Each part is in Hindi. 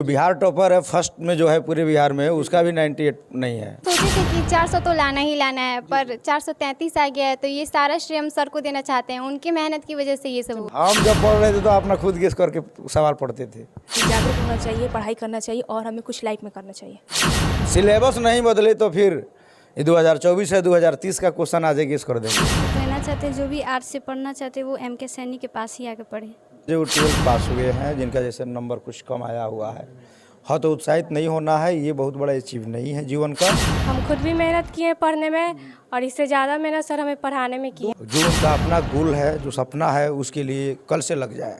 बिहार टॉपर है फर्स्ट में जो है पूरे बिहार में, उसका भी 98 नहीं है। सोचे थे कि 400 तो लाना ही लाना है, पर 433 आ गया है, तो ये सारा श्रेय हम सर को देना चाहते हैं। उनकी मेहनत की वजह से ये सब हुआ। हम जब पढ़ रहे थे तो अपना खुद गेस करके सवाल पढ़ते थे। जागरूक होना चाहिए, पढ़ाई करना चाहिए और हमें कुछ लाइफ में करना चाहिए। सिलेबस नहीं बदले तो फिर ये 2024 है, 2030 का क्वेश्चन आज गेस कर देंगे। कहना चाहते हैं जो भी आर्ट्स से पढ़ना चाहते हैं वो MK सैनी के पास ही आके पढ़े। जो 12th पास हुए हैं, जिनका जैसे नंबर कुछ कम आया हुआ है, हाँ तो उत्साहित नहीं होना है, ये बहुत बड़ा अचीव नहीं है जीवन का। हम खुद भी मेहनत किए पढ़ने में और इससे ज़्यादा मेहनत सर हमें पढ़ाने में की। जो उनका अपना गोल है, जो सपना है, उसके लिए कल से लग जाए।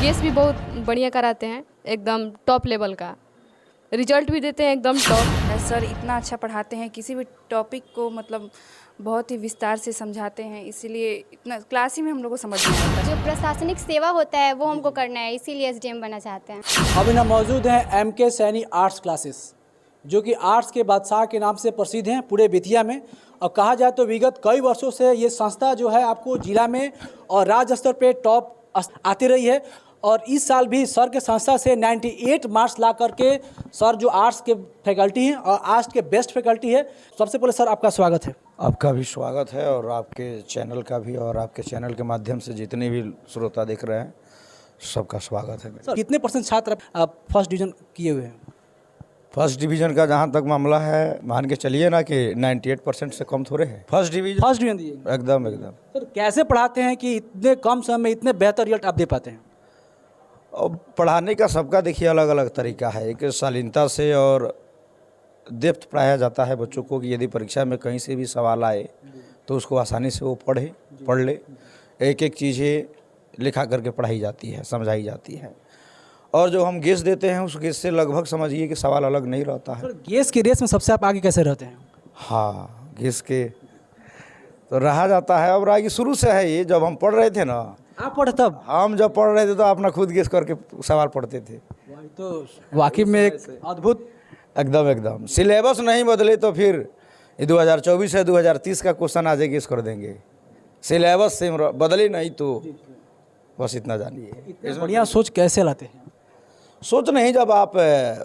गेस भी बहुत बढ़िया कराते हैं, एकदम टॉप लेवल का रिजल्ट भी देते हैं, एकदम टॉप। सर इतना अच्छा पढ़ाते हैं, किसी भी टॉपिक को मतलब बहुत ही विस्तार से समझाते हैं, इसीलिए इतना क्लास ही में हम लोग को समझ में आता है। जो प्रशासनिक सेवा होता है वो हमको करना है, इसीलिए SDM बनना चाहते हैं। अभी ना मौजूद हैं MK सैनी आर्ट्स क्लासेस, जो कि आर्ट्स के बादशाह के नाम से प्रसिद्ध हैं पूरे बेतिया में। और कहा जाए तो विगत कई वर्षों से ये संस्था जो है आपको जिला में और राज्य स्तर पे टॉप आती रही है। और इस साल भी सर के संस्था से 98 मार्क्स ला करके सर जो आर्ट्स के फैकल्टी हैं और आर्ट्स के बेस्ट फैकल्टी है। सबसे पहले सर आपका स्वागत है। आपका भी स्वागत है और आपके चैनल का भी, और आपके चैनल के माध्यम से जितने भी श्रोता देख रहे हैं सबका स्वागत है। सर कितने % छात्र आप फर्स्ट डिवीज़न किए हुए हैं? फर्स्ट डिवीज़न का जहाँ तक मामला है, मान के चलिए ना कि 98% से कम थोड़े हैं। फर्स्ट डिवीज़न दिए एकदम। सर कैसे पढ़ाते हैं कि इतने कम समय में इतने बेहतर रिजल्ट आप दे पाते हैं? और पढ़ाने का सबका देखिए अलग अलग तरीका है। एक शालीनता से और डेप्थ पढ़ाया जाता है बच्चों को कि यदि परीक्षा में कहीं से भी सवाल आए तो उसको आसानी से वो पढ़ ले। एक एक चीज़ें लिखा करके पढ़ाई जाती है, समझाई जाती है। और जो हम गेस देते हैं उस गेस से लगभग समझिए कि सवाल अलग नहीं रहता है। सर गेस की रेस में सबसे आप आगे कैसे रहते हैं? हाँ, गेस के तो रहा जाता है। और आगे शुरू से है ये, जब हम पढ़ रहे थे ना, आप पढ़े तब? हम जब पढ़ रहे थे तो अपना खुद गेस करके सवाल पढ़ते थे। तो वाकई में एक अद्भुत। एकदम सिलेबस नहीं बदले तो फिर ये 2024 है, 2030 का क्वेश्चन आज गेस कर देंगे। सिलेबस से बदले नहीं तो बस इतना जानिए। बढ़िया सोच कैसे लाते हैं? सोच नहीं, जब आप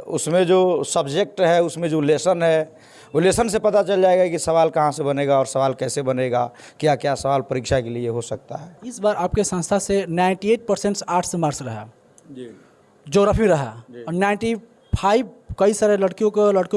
उसमें जो सब्जेक्ट है, उसमें जो लेसन है, वो लेसन से पता चल जाएगा कि सवाल कहाँ से बनेगा और सवाल कैसे बनेगा, क्या क्या सवाल परीक्षा के लिए हो सकता है। इस बार आपके संस्था से 98% आर्ट्स मार्क्स रहा, ज्योग्राफी रहा, और 95 कई सारे लड़कियों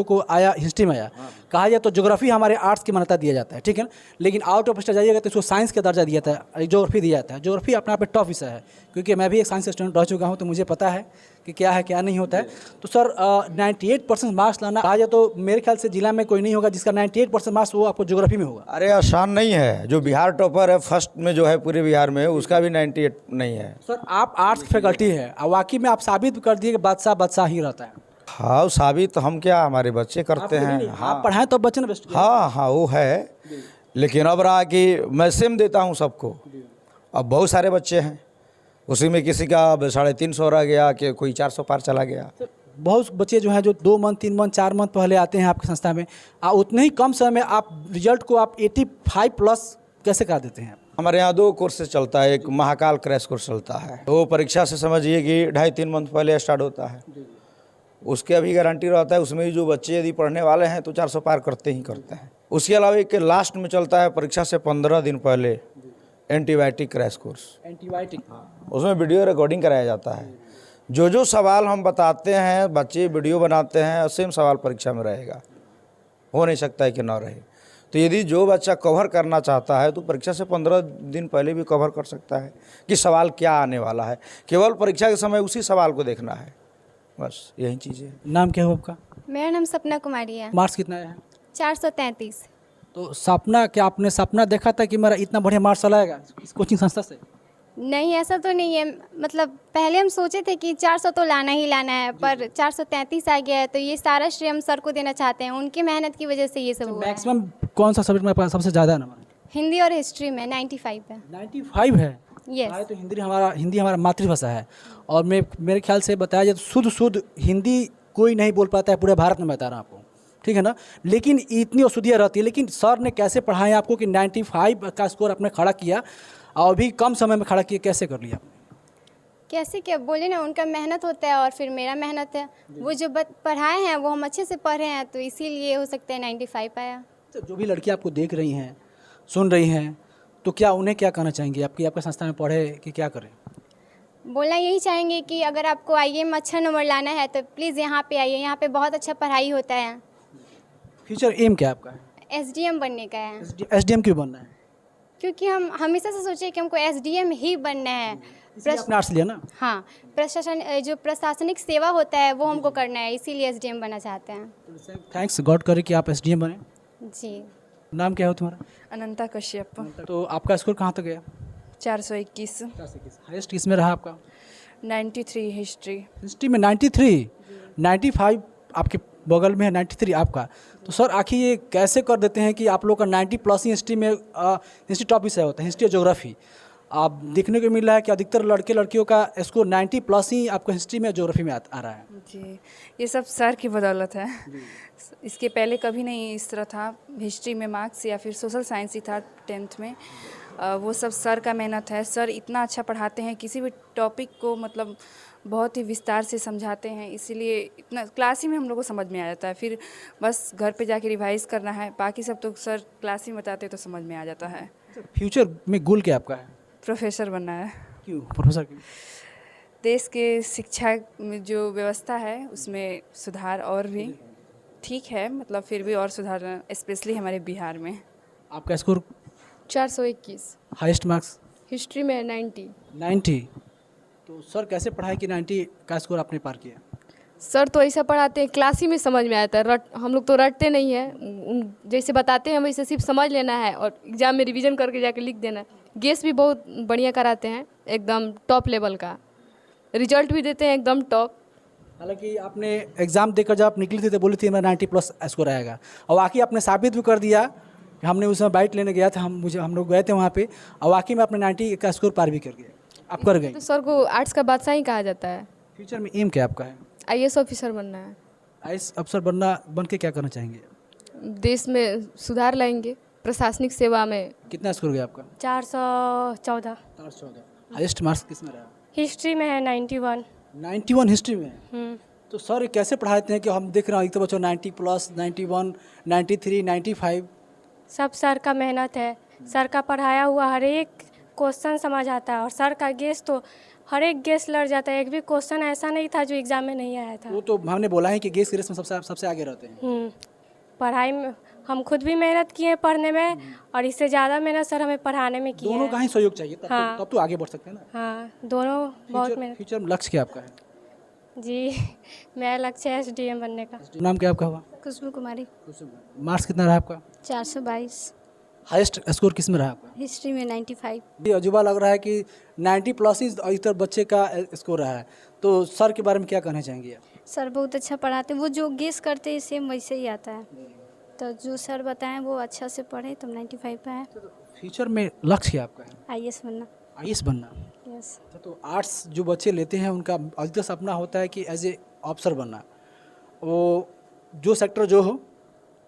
को आया, हिस्ट्री में आया। कहा जाए तो ज्योग्राफी हमारे आर्ट्स की मान्यता दिया जाता है, ठीक है ना। लेकिन आउट ऑफ स्टेट जाइएगा तो इसको साइंस का दर्जा दिया था, ज्योग्राफी दिया जाता है। ज्योग्राफी अपने आप में टफ विषय है, क्योंकि मैं भी एक साइंस स्टूडेंट रह चुका हूँ, तो मुझे पता है कि क्या है क्या नहीं होता है। तो सर 98% मार्क्स लाना, कहा जाए तो मेरे ख्याल से जिला में कोई नहीं होगा जिसका 98% मार्क्स वो आपको ज्योग्राफी में होगा। अरे आसान नहीं है। जो बिहार टॉपर है फर्स्ट में जो है पूरे बिहार में, उसका भी 98 नहीं है। सर आप आर्ट्स की फैकल्टी है और वाकई में आप साबित कर दिए कि बादशाह ही रहता है। हाँ, साबित हम क्या, हमारे बच्चे करते हैं। हाँ, आप पढ़ाएं तो बच्चे ना बेस्ट। हाँ वो है। लेकिन अब रहा कि मैं सेम देता हूँ सबको। अब बहुत सारे बच्चे हैं, उसी में किसी का 350 रह गया, कि कोई 400 पार चला गया। बहुत बच्चे जो हैं जो 2 मंथ 3 मंथ 4 मंथ पहले आते हैं आपकी संस्था में, उतने ही कम समय में आप रिजल्ट को आप 85+ कैसे करा देते हैं? हमारे यहाँ 2 कोर्सेज चलता है। एक महाकाल क्रैश कोर्स चलता है, वो परीक्षा से समझिए कि 2.5-3 मंथ पहले स्टार्ट होता है। उसके अभी गारंटी रहता है, उसमें जो बच्चे यदि पढ़ने वाले हैं तो 400 पार करते हैं। उसके अलावा एक लास्ट में चलता है परीक्षा से 15 दिन पहले एंटीबायोटिक क्रैश कोर्स। एंटीबायोटिक, उसमें वीडियो रिकॉर्डिंग कराया जाता है। जो सवाल हम बताते हैं, बच्चे वीडियो बनाते हैं, सेम सवाल परीक्षा में रहेगा। हो नहीं सकता है कि ना रहे। तो यदि जो बच्चा कवर करना चाहता है तो परीक्षा से 15 दिन पहले भी कवर कर सकता है कि सवाल क्या आने वाला है। केवल परीक्षा के समय उसी सवाल को देखना है, बस यही चीज़ है। नाम क्या हो आपका? मेरा नाम सपना कुमारी है। मार्क्स कितना है? 433। तो सपना, क्या आपने सपना देखा था कि मेरा इतना बढ़िया मार्क्स लाएगा इस कोचिंग संस्था से? नहीं, ऐसा तो नहीं है। मतलब पहले हम सोचे थे कि 400 तो लाना ही लाना है, पर 433 आ गया है, तो ये सारा श्रेय हम सर को देना चाहते हैं। उनकी मेहनत की वजह से ये सब हुआ है। मैक्सिमम कौन सा सब्जेक्ट में सबसे ज़्यादा नंबर? हिंदी और हिस्ट्री में 95 है। 95 है? यस। तो हिंदी हमारा मातृभाषा है, और मेरे ख्याल से बताया जाए तो शुद्ध हिंदी कोई नहीं बोल पाता है पूरे भारत में, बता रहा हूँ आपको, ठीक है ना। लेकिन इतनी औषधियाँ रहती है। लेकिन सर ने कैसे पढ़ाया आपको कि 95 का स्कोर आपने खड़ा किया और भी कम समय में खड़ा किया, कैसे कर लिया? कैसे क्या बोले ना, उनका मेहनत होता है और फिर मेरा मेहनत है। वो जो पढ़ाए हैं वो हम अच्छे से पढ़े हैं, तो इसीलिए हो सकता है 95 आया। तो जो भी लड़की आपको देख रही हैं, सुन रही हैं, तो क्या उन्हें क्या कहना चाहेंगे आपके संस्था में पढ़े कि क्या करें? बोलना यही चाहेंगे कि अगर आपको आईए में अच्छा नंबर लाना है तो प्लीज़ यहाँ पे आइए, यहाँ पे बहुत अच्छा पढ़ाई होता है। फ्यूचर एम क्या आपका है? एसडीएम बनने का है, एसडीएम क्यों बनना है? क्योंकि हम हमेशा से सोचे कि हमको एसडीएम ही बनना है। इसलिए आपने आर्ट्स लिया ना? हाँ, जो प्रशासनिक सेवा होता है वो हमको करना है, इसीलिए एसडीएम बनना चाहते हैं। थैंक्स गॉड करे कि आप एसडीएम बने। जी। नाम क्या हो तुम्हारा? अनंता कश्यप। तो आपका स्कोर कहाँ तक गया? 421। हाईएस्ट किस में रहा आपका? 93 हिस्ट्री। हिस्ट्री में 93, 95 आपके बगल में है, 93 आपका। तो सर आखिर ये कैसे कर देते हैं कि आप लोग का 90 प्लस ही हिस्ट्री में हिस्ट्री टॉप विषय होता है, हिस्ट्री और ज्योग्राफी। आप देखने को मिल रहा है कि अधिकतर लड़के लड़कियों का स्कोर 90 प्लस ही आपको हिस्ट्री में ज्योग्राफी में आ रहा है। जी, ये सब सर की बदौलत है। इसके पहले कभी नहीं इस तरह था। हिस्ट्री में मार्क्स या फिर सोशल साइंस ही था 10th में। वो सब सर का मेहनत है। सर इतना अच्छा पढ़ाते हैं, किसी भी टॉपिक को मतलब बहुत ही विस्तार से समझाते हैं, इसीलिए इतना क्लास ही में हम लोग को समझ में आ जाता है। फिर बस घर पे जाके रिवाइज करना है, बाकी सब तो सर क्लास ही में बताते तो समझ में आ जाता है। फ्यूचर में गोल क्या आपका है? प्रोफेसर बनना है। क्यों प्रोफेसर क्यों? देश के शिक्षा में जो व्यवस्था है उसमें सुधार और भी ठीक है, मतलब फिर भी और सुधार, स्पेशली हमारे बिहार में। आपका स्कोर? 421। Highest marks? हिस्ट्री में 90। तो सर कैसे पढ़ाई कि 90 का स्कोर आपने पार किया? सर तो ऐसा पढ़ाते हैं, क्लास ही में समझ में आता है। हम लोग तो रटते नहीं हैं, जैसे बताते हैं वैसे सिर्फ समझ लेना है और एग्ज़ाम में रिवीजन करके जाके लिख देना है। गेस भी बहुत बढ़िया कराते हैं, एकदम टॉप लेवल का। रिजल्ट भी देते हैं एकदम टॉप। हालांकि आपने एग्ज़ाम देकर जब आप निकली थी तो बोली थी मेरा 90 प्लस स्कोर आएगा, और वाकई आपने साबित भी कर दिया। हमने उस समय बाइट लेने गया था, हम लोग गए थे वहाँ पे, और वाकई में आपने 90 का स्कोर पार भी कर गया, आप कर गए। तो सर को आर्ट्स का बादशाह ही कहा जाता है। फ्यूचर में एम क्या आपका है? आईएएस ऑफिसर बनना है। आईएएस अफसर बन के क्या करना चाहेंगे? देश में सुधार लाएंगे, प्रशासनिक सेवा में। कितना स्कोर गया आपका? 414। 414। हाईएस्ट मार्क्स किस में रहा? हिस्ट्री में है 91। 91 हिस्ट्री में? तो सर ये कैसे पढ़ाते हैं कि हम देख रहे हैं एक तो बच्चों 90 प्लस, 91, 93, 95? सब सर का मेहनत है। सर का पढ़ाया हुआ हर एक क्वेश्चन समझ आता है, और सर का गेस तो हर एक गेस लड़ जाता है। एक भी क्वेश्चन ऐसा नहीं था जो एग्ज़ाम में नहीं आया था। वो तो हमने बोला है कि गेस की रेस में सबसे आगे रहते हैं। पढ़ाई में हम खुद भी मेहनत किए पढ़ने में, और इससे ज़्यादा मेहनत सर हमें पढ़ाने में की है। दोनों का ही सहयोग चाहिए, तब तो आगे बढ़ सकते हैं ना। हाँ, दोनों बहुत मेहनत। फ्यूचर में लक्ष्य क्या आपका है? जी, मेरा लक्ष्य है एसडीएम बनने का। नाम क्या आपका हुआ? खुशबू कुमारी। मार्क्स कितना रहा आपका? 422। हाईएस्ट स्कोर किस में रहा आपका? हिस्ट्री में 95। ये अजूबा लग रहा है कि 90 प्लस ही अधिकतर बच्चे का स्कोर रहा है, तो सर के बारे में क्या कहना चाहेंगे आप? सर बहुत अच्छा पढ़ाते हैं, वो जो गेस करते हैं सेम वैसे ही आता है। तो जो सर बताएं वो अच्छा से पढ़े तब 95 पे आए। फ्यूचर में लक्ष्य क्या आपका है? आईएएस बनना। आईएएस बनना? यस। तो आर्ट्स जो बच्चे लेते हैं उनका अधिकतर सपना होता है कि एज ए ऑफिसर बनना, वो जो सेक्टर जो हो।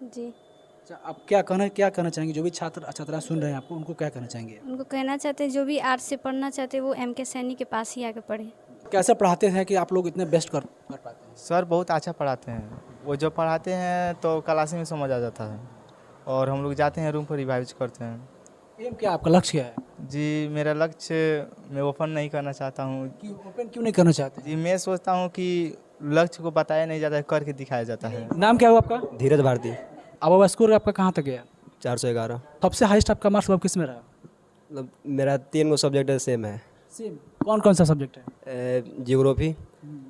जी। आप क्या कहना चाहेंगे जो भी छात्रा सुन रहे हैं आपको, उनको क्या कहना चाहेंगे? उनको कहना चाहते हैं जो भी आर्ट्स से पढ़ना चाहते हैं वो एमके सैनी के पास ही आके पढ़े। कैसे पढ़ाते हैं कि आप लोग इतने बेस्ट कर पाते हैं? सर बहुत अच्छा पढ़ाते हैं, वो जो पढ़ाते हैं तो क्लास में समझ आ जाता है, और हम लोग जाते हैं रूम पर रिवाइज करते हैं। एम क्या आपका लक्ष्य क्या है? जी मेरा लक्ष्य, मैं ओपन नहीं करना चाहता हूँ। ओपन क्यों नहीं करना चाहते? जी मैं सोचता हूँ कि लक्ष्य को बताया नहीं जाता है, करके दिखाया जाता है। नाम क्या हुआ आपका? धीरज भारती। अब स्कोर आपका कहाँ तक गया? 411। सबसे हाईएस्ट आपका मार्क्स किस में रहा? मतलब मेरा 3 सब्जेक्ट सेम है। सेम? कौन सा सब्जेक्ट है? जियोग्राफी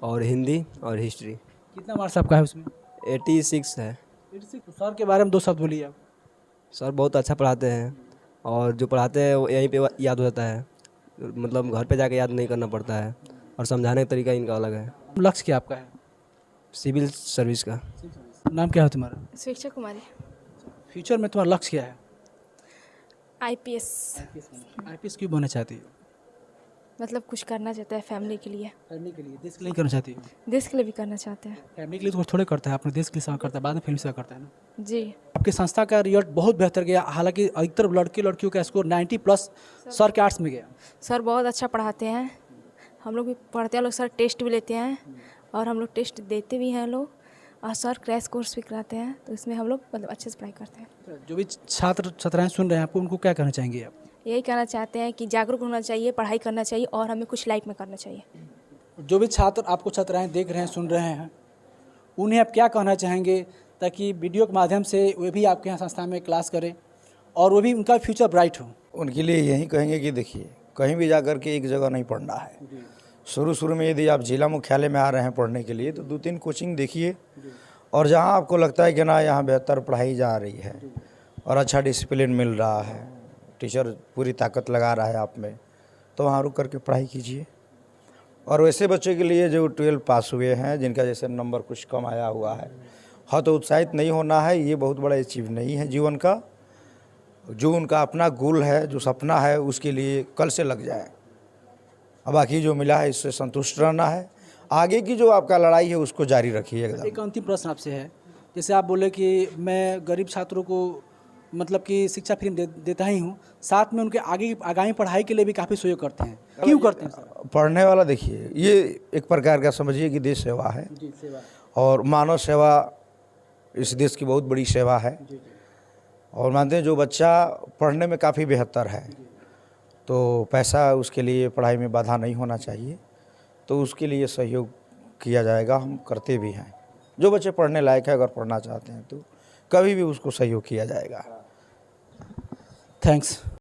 और हिंदी और हिस्ट्री। कितना मार्क्स आपका है उसमें? 86 है। 86। तो सर के बारे में 2 शब्द बोलिए आप। सर बहुत अच्छा पढ़ाते हैं, और जो पढ़ाते हैं वो यहीं पे याद हो जाता है, मतलब घर पे जाके याद नहीं करना पड़ता है, और समझाने का तरीका इनका अलग है। लक्ष्य क्या आपका है? सिविल सर्विस का। नाम क्या है तुम्हारा? शिक्षा कुमारी। फ्यूचर में तुम्हारा लक्ष्य क्या है? आईपीएस। आईपीएस क्यों बनना चाहती हो? मतलब कुछ करना चाहता है फैमिली के लिए। फैमिली के लिए? देश के लिए करना चाहती हो? देश के लिए भी करना चाहते हैं। फैमिली के लिए तो थोड़े करता है, अपने देश के लिए सेवा करता है, बाद में फैमिली सेवा करता है ना। जी। आपकी संस्था का रिजल्ट बहुत बेहतर गया, हालांकि अधिकतर लड़कियों का स्कोर 90 प्लस सर के आर्ट्स में गया। सर बहुत अच्छा पढ़ाते हैं, हम लोग भी पढ़ते हैं लोग, सर टेस्ट भी लेते हैं और हम लोग टेस्ट देते भी हैं लोग, और सर क्रैश कोर्स भी कराते हैं, तो इसमें हम लोग मतलब अच्छे से पढ़ाई करते हैं। जो भी छात्र छात्राएं सुन रहे हैं आपको, उनको क्या कहना चाहेंगे आप? यही कहना चाहते हैं कि जागरूक होना चाहिए, पढ़ाई करना चाहिए और हमें कुछ लाइफ में करना चाहिए। जो भी छात्र आपको छात्राएं देख रहे हैं, सुन रहे हैं, उन्हें आप क्या कहना चाहेंगे ताकि वीडियो के माध्यम से वे भी आपके यहाँ संस्था में क्लास करें और वो भी उनका फ्यूचर ब्राइट हो? उनके लिए यही कहेंगे कि देखिए, कहीं भी जाकर के एक जगह नहीं पढ़ना है। शुरू में यदि आप जिला मुख्यालय में आ रहे हैं पढ़ने के लिए, तो 2-3 कोचिंग देखिए, और जहां आपको लगता है कि ना यहाँ बेहतर पढ़ाई जा रही है और अच्छा डिसिप्लिन मिल रहा है, टीचर पूरी ताकत लगा रहा है आप में, तो वहाँ रुक करके पढ़ाई कीजिए। और वैसे बच्चों के लिए जो 12 पास हुए हैं, जिनका जैसे नंबर कुछ कम आया हुआ है, हाँ, तो उत्साहित नहीं होना है। ये बहुत बड़ा अचीव नहीं है जीवन का। जो उनका अपना गोल है, जो सपना है, उसके लिए कल से लग जाए। अब बाकी जो मिला है इससे संतुष्ट रहना है। आगे की जो आपका लड़ाई है उसको जारी रखिए एकदम। एक अंतिम प्रश्न आपसे है, जैसे आप बोले कि मैं गरीब छात्रों को मतलब कि शिक्षा फ्री देता ही हूँ, साथ में उनके आगामी पढ़ाई के लिए भी काफ़ी सहयोग करते हैं, क्यों करते हैं सर? पढ़ने वाला देखिए, ये एक प्रकार का समझिए कि देश सेवा है, और मानव सेवा इस देश की बहुत बड़ी सेवा है। और मानते हैं जो बच्चा पढ़ने में काफ़ी बेहतर है, तो पैसा उसके लिए पढ़ाई में बाधा नहीं होना चाहिए, तो उसके लिए सहयोग किया जाएगा, हम करते भी हैं। जो बच्चे पढ़ने लायक है, अगर पढ़ना चाहते हैं तो कभी भी उसको सहयोग किया जाएगा। थैंक्स।